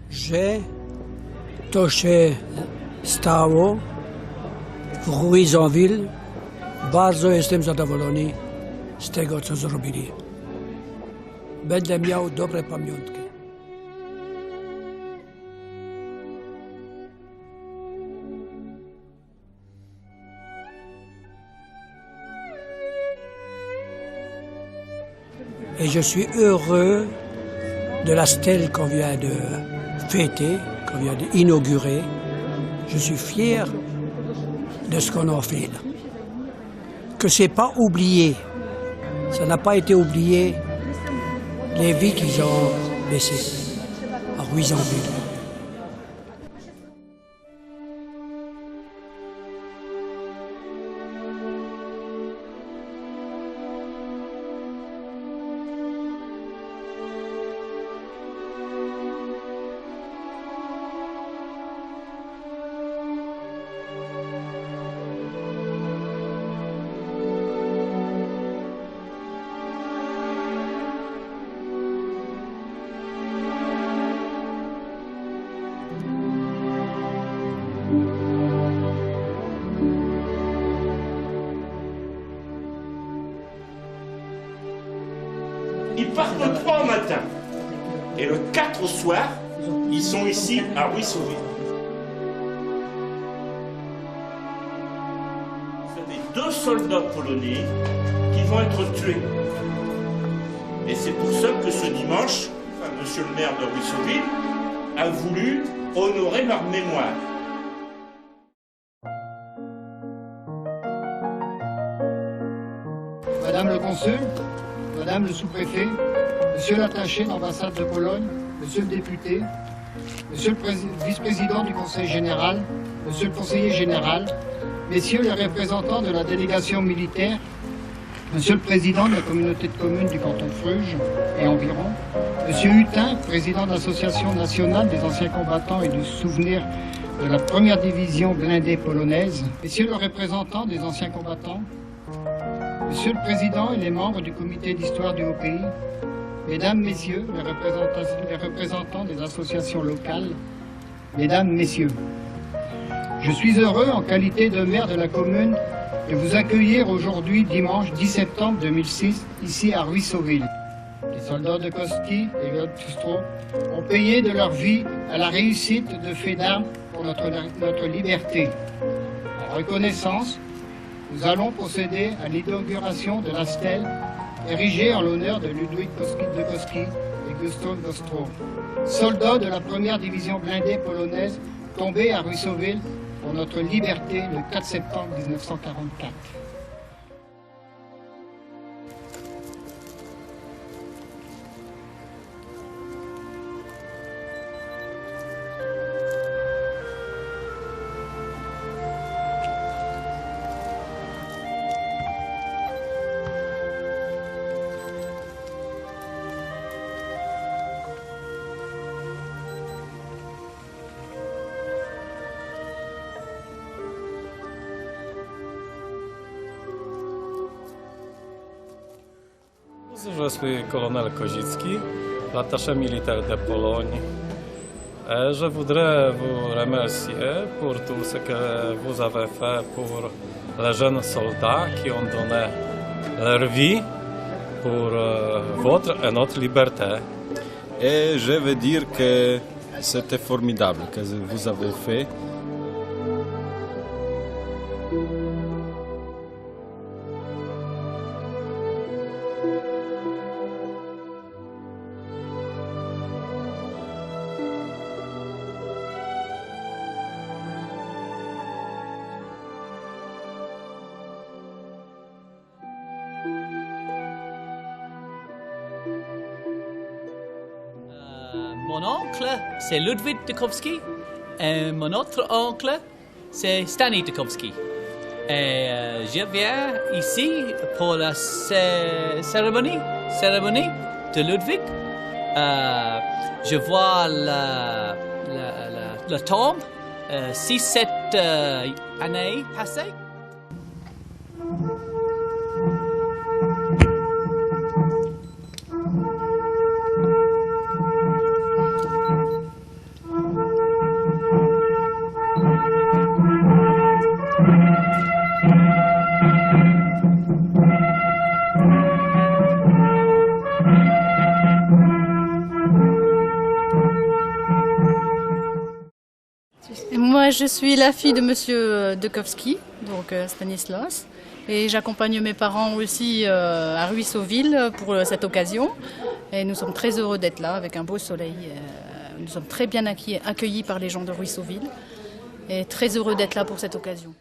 Że to się stało w Louisonville. Bardzo jestem zadowolony z tego, co zrobili. Będę miał dobre pamiątki. Et je suis heureux de la stèle qu'on vient de fêter, qu'on vient d'inaugurer. Je suis fier de ce qu'on a fait là. Que c'est pas oublié. Ça n'a pas été oublié les vies qu'ils ont laissées à Louisonville. Ils partent le 3 au matin. Et le 4 au soir, ils sont ici à Louisonville. C'est des 2 soldats polonais qui vont être tués. Et c'est pour ça que ce dimanche, monsieur le maire de Louisonville a voulu honorer leur mémoire. Madame le consul, Madame le sous-préfet, Monsieur l'attaché d'ambassade de Pologne, Monsieur le député, Monsieur le vice-président du Conseil général, Monsieur le conseiller général, Messieurs les représentants de la délégation militaire, Monsieur le président de la communauté de communes du canton de Fruges et environ, Monsieur Hutin, président de l'Association nationale des anciens combattants et du souvenir de la première division blindée polonaise, Messieurs les représentants des anciens combattants, Monsieur le Président et les membres du comité d'histoire du Haut-Pays, Mesdames, Messieurs, les représentants des associations locales, Mesdames, Messieurs, je suis heureux en qualité de maire de la commune de vous accueillir aujourd'hui, dimanche 10 septembre 2006, ici à Louisonville. Les soldats de Koski et Lotustro ont payé de leur vie à la réussite de faits d'armes pour notre liberté. En reconnaissance, nous allons procéder à l'inauguration de la stèle érigée en l'honneur de Ludwig Koski de Koski et Gustav Gostro, soldats de la première division blindée polonaise tombés à Louisonville pour notre liberté le 4 septembre 1944. Je suis colonel Kozicki, l'attaché militaire de Pologne. Et je voudrais vous remercier pour tout ce que vous avez fait pour les jeunes soldats qui ont donné leur vie pour votre et notre liberté. Et je veux dire que c'était formidable ce que vous avez fait. Mon oncle, c'est Ludwig Dukowski, et mon autre oncle, c'est Stani Dukowski. Et je viens ici pour la cérémonie de Ludwig. Je vois la tombe 6-7 années passées. Moi, je suis la fille de Monsieur Dekowski, donc Stanislas, et j'accompagne mes parents aussi à Ruisseauville pour cette occasion. Et nous sommes très heureux d'être là avec un beau soleil. Nous sommes très bien accueillis par les gens de Ruisseauville et très heureux d'être là pour cette occasion.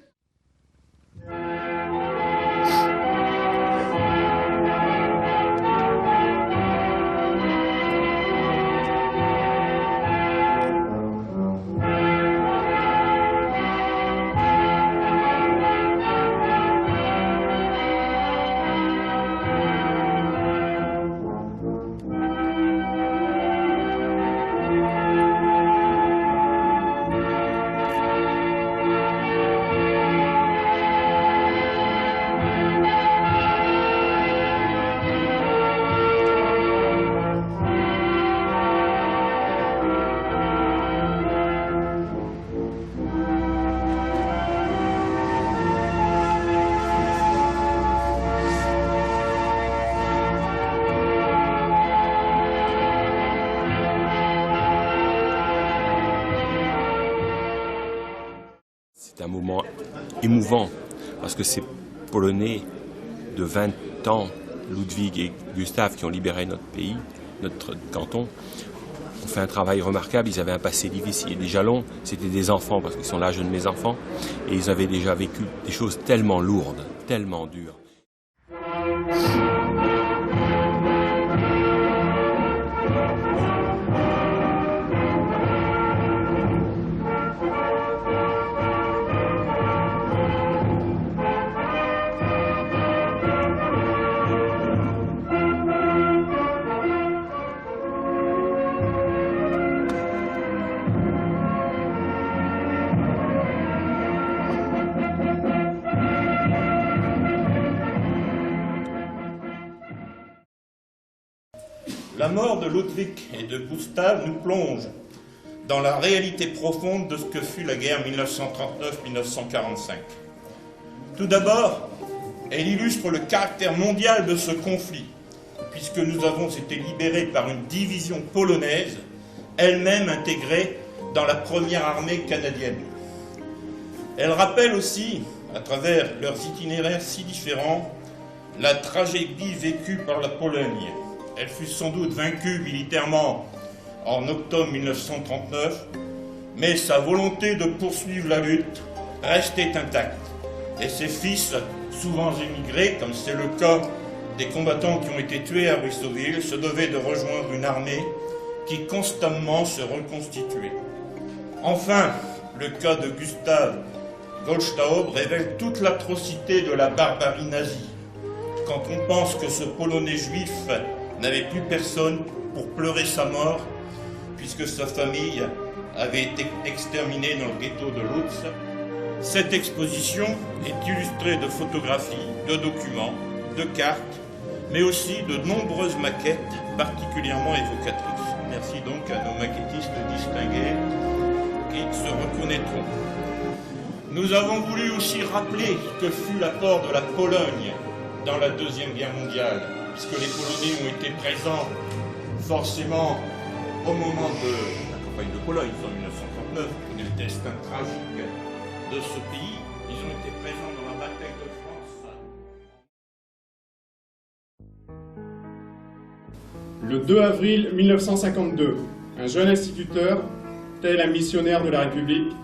C'est un moment émouvant parce que ces Polonais de 20 ans, Ludwig et Gustav, qui ont libéré notre pays, notre canton, ont fait un travail remarquable. Ils avaient un passé difficile. Les Jalons, c'était des enfants parce qu'ils sont l'âge de mes enfants et ils avaient déjà vécu des choses tellement lourdes, tellement dures. La mort de Ludwig et de Gustav nous plonge dans la réalité profonde de ce que fut la guerre 1939-1945. Tout d'abord, elle illustre le caractère mondial de ce conflit, puisque nous avons été libérés par une division polonaise, elle-même intégrée dans la première armée canadienne. Elle rappelle aussi, à travers leurs itinéraires si différents, la tragédie vécue par la Pologne. Elle fut sans doute vaincue militairement en octobre 1939, mais sa volonté de poursuivre la lutte restait intacte. Et ses fils, souvent émigrés, comme c'est le cas des combattants qui ont été tués à Ruisseauville, se devaient de rejoindre une armée qui constamment se reconstituait. Enfin, le cas de Gustav Goldstaub révèle toute l'atrocité de la barbarie nazie. Quand on pense que ce Polonais juif n'avait plus personne pour pleurer sa mort, puisque sa famille avait été exterminée dans le ghetto de Lutz. Cette exposition est illustrée de photographies, de documents, de cartes, mais aussi de nombreuses maquettes particulièrement évocatrices. Merci donc à nos maquettistes distingués qui se reconnaîtront. Nous avons voulu aussi rappeler ce que fut l'apport de la Pologne dans la Deuxième Guerre mondiale, puisque les Polonais ont été présents forcément au moment de la campagne de Pologne en 1939, on connaît le destin tragique de ce pays. Ils ont été présents dans la bataille de France. Le 2 avril 1952, un jeune instituteur, tel un missionnaire de la République,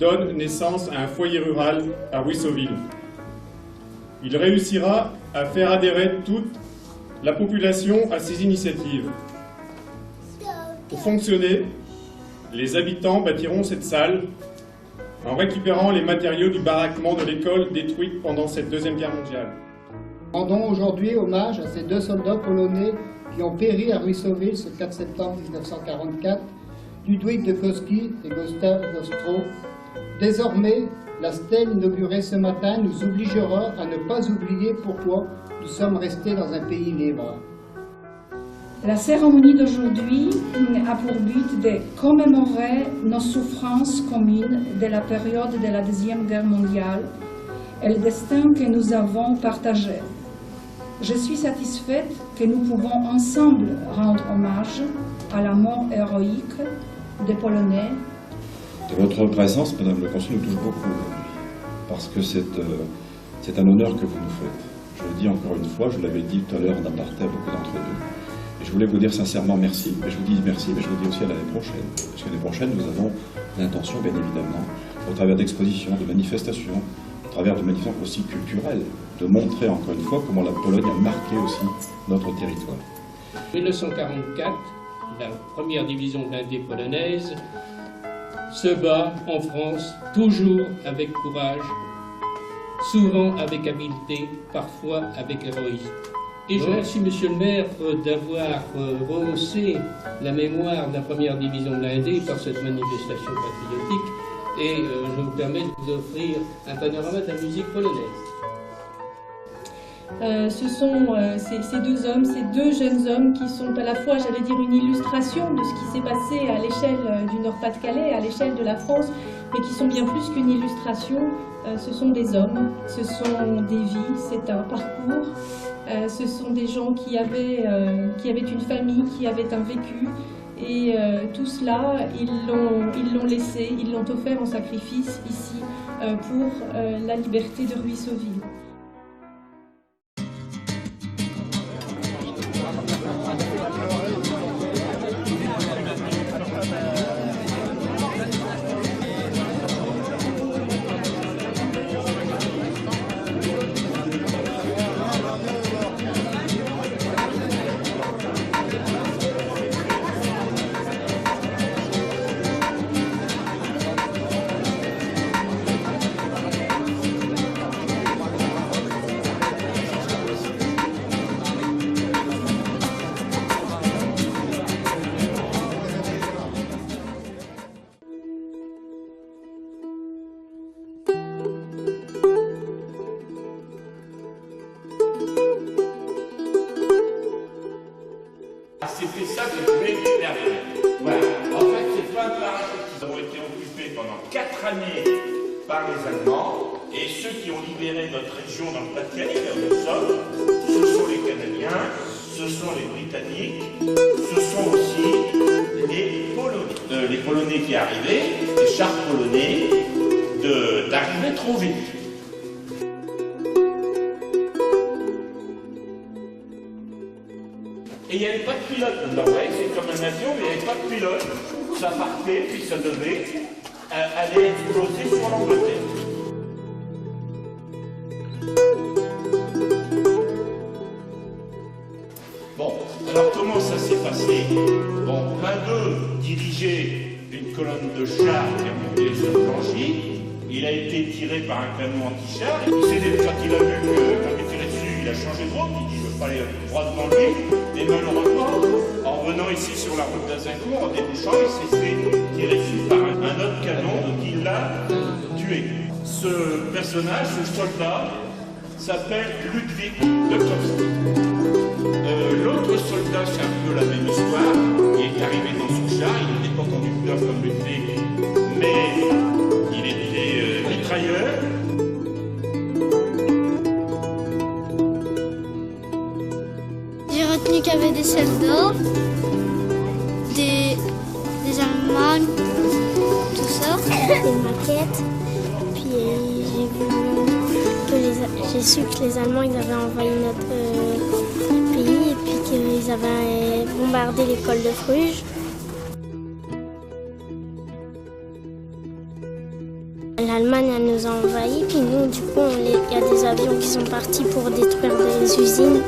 donne naissance à un foyer rural à Ruisseauville. Il réussira à faire adhérer toute la population à ces initiatives. Pour fonctionner, les habitants bâtiront cette salle en récupérant les matériaux du baraquement de l'école détruite pendant cette Deuxième Guerre mondiale. Rendons aujourd'hui hommage à ces deux soldats polonais qui ont péri à Ruisseauville ce 4 septembre 1944, Ludwig Dekowski et Gustav Goldstaub. Désormais, la stèle inaugurée ce matin nous obligera à ne pas oublier pourquoi nous sommes restés dans un pays libre. La cérémonie d'aujourd'hui a pour but de commémorer nos souffrances communes de la période de la Deuxième Guerre mondiale et le destin que nous avons partagé. Je suis satisfaite que nous pouvons ensemble rendre hommage à la mort héroïque des Polonais Votre présence, Madame le Consul, nous touche beaucoup, parce que c'est un honneur que vous nous faites. Je le dis encore une fois, je l'avais dit tout à l'heure en aparté à beaucoup d'entre nous. Et je voulais vous dire sincèrement merci, mais je vous dis merci, mais je vous dis aussi à l'année prochaine. Parce que l'année prochaine, nous avons l'intention, bien évidemment, au travers d'expositions, de manifestations, au travers de manifestations aussi culturelles, de montrer encore une fois comment la Pologne a marqué aussi notre territoire. En 1944, la première division blindée polonaise se bat en France, toujours avec courage, souvent avec habileté, parfois avec héroïsme. Et je remercie Monsieur le maire d'avoir rehaussé la mémoire de la première division blindée par cette manifestation patriotique. Et je me permets de vous offrir un panorama de la musique polonaise. Ce sont ces deux hommes, ces deux jeunes hommes qui sont à la fois, j'allais dire, une illustration de ce qui s'est passé à l'échelle du Nord-Pas-de-Calais, à l'échelle de la France, mais qui sont bien plus qu'une illustration. Ce sont des hommes, ce sont des vies, c'est un parcours. Ce sont des gens qui avaient une famille, qui avaient un vécu. Et tout cela, ils l'ont laissé, ils l'ont offert en sacrifice ici pour la liberté de Ruissoville. C'était ça que je voulais faire. Voilà. En fait, c'est pas un parachute. Ils ont été occupés pendant 4 années par les Allemands, et ceux qui ont libéré notre région dans le Pas-de-Calais, là où nous sommes, ce sont les Canadiens, ce sont les Britanniques, ce sont aussi les Polonais. Les Polonais qui arrivaient, les chars polonais, d'arriver trop vite. Et il n'y avait pas de pilote dedans, c'est comme un avion, mais il n'y avait pas de pilote. Ça partait, puis ça devait aller exploser sur l'Angleterre. Bon, alors comment ça s'est passé? Bon, l'un d'eux dirigeait une colonne de chars qui a monté sur Blangy. Il a été tiré par un canon anti-char. Quand il a vu qu'on était tiré dessus, il a changé de route. Il dit, je veux pas aller droit devant lui. Et malheureusement, en revenant ici sur la route d'Azincourt, en débouchant, il s'est fait tirer dessus par un autre canon qui l'a tué. Ce personnage, ce soldat, s'appelle Ludwig de Kowski. L'autre soldat, c'est un peu la même histoire. Il est arrivé dans son char, il n'était pas conducteur comme Ludwig, mais il était mitrailleur. J'ai retenu qu'il y avait des soldats, des Allemands, tout ça, des maquettes. Puis j'ai su que les Allemands ils avaient envahi notre pays et puis qu'ils avaient bombardé l'école de Fruges. L'Allemagne elle nous a envahis, puis nous du coup il y a des avions qui sont partis pour détruire des usines.